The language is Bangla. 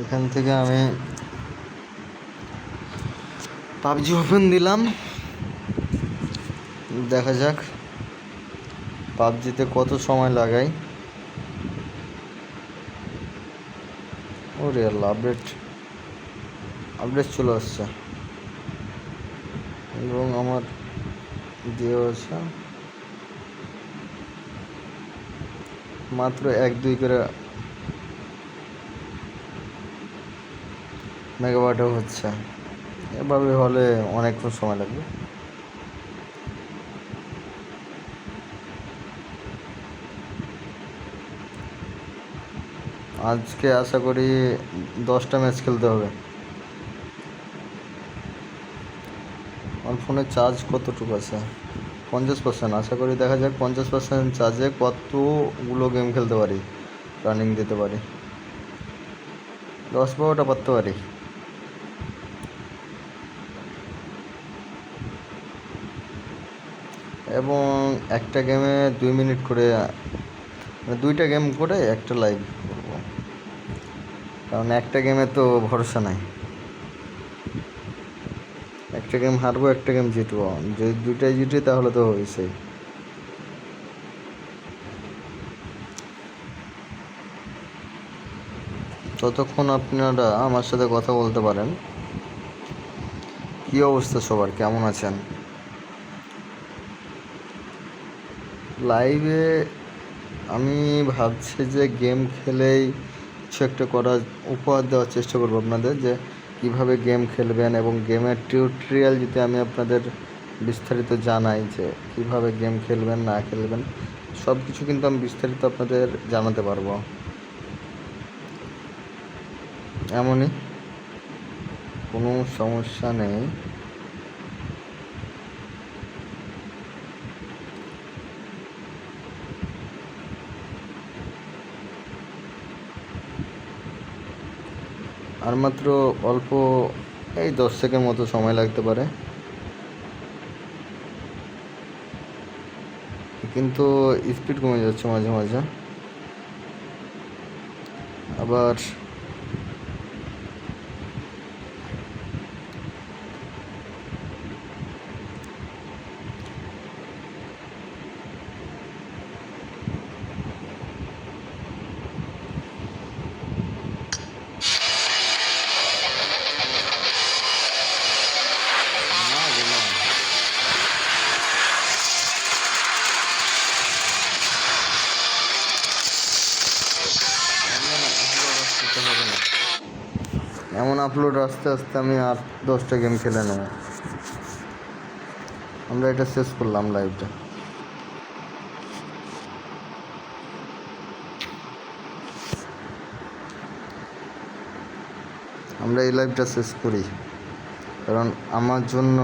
এখান থেকে আমি পাবজি ওপেন দিলাম, দেখা যাক পাবজিতে কত সময় লাগাই। ওরে আল্লাহ, আপডেট চলে আসছে এবং আমার দিয়ে আছে মাত্র 1-2 করে মেগাওয়াটও হচ্ছে। এভাবে হলে অনেকক্ষণ সময় লাগবে। আজকে আশা করি 10টা ম্যাচ খেলতে হবে। আমার ফোনের চার্জ কতটুকু আছে? 50%। আশা করি দেখা যাক 50% চার্জে কতগুলো গেম খেলতে পারি, রানিং দিতে পারি। 10-12টা পারতে পারি। এবং একটা গেমে 2 মিনিট করে, মানে 2টা গেম করে একটা লাইভ করব, কারণ একটা গেমে তো ভরসা নাই। একটা গেম হারবো, একটা গেম জিতবো। যদি 2টাই জিতি তাহলে তো হয়েছে। ততক্ষণ আপনারা আমার সাথে কথা বলতে পারেন। কী অবস্থা সবার, কেমন আছেন? লাইভে আমি ভাবছি যে গেম খেলেই কিছু একটা করার উপহার দেওয়ার চেষ্টা করবো আপনাদের, যে কীভাবে গেম খেলবেন এবং গেমের টিউটোরিয়াল যদি আমি আপনাদের বিস্তারিত জানাই, যে কীভাবে গেম খেলবেন না খেলবেন সব কিছু কিন্তু আমি বিস্তারিত আপনাদের জানাতে পারবো। এমনই কোনো সমস্যা নেই। আর মাত্র অল্প এই 10 সেকেন্ড মতো সময় লাগতে পারে, কিন্তু স্পিড কমে যাচ্ছে মাঝে মাঝে। আবার এমন আপলোড আস্তে আস্তে আমি আর 10টা গেম খেলে নেব। আমরা এটা শেষ করলাম লাইভটা। আমরা এই লাইভটা শেষ করি, কারণ আমার জন্য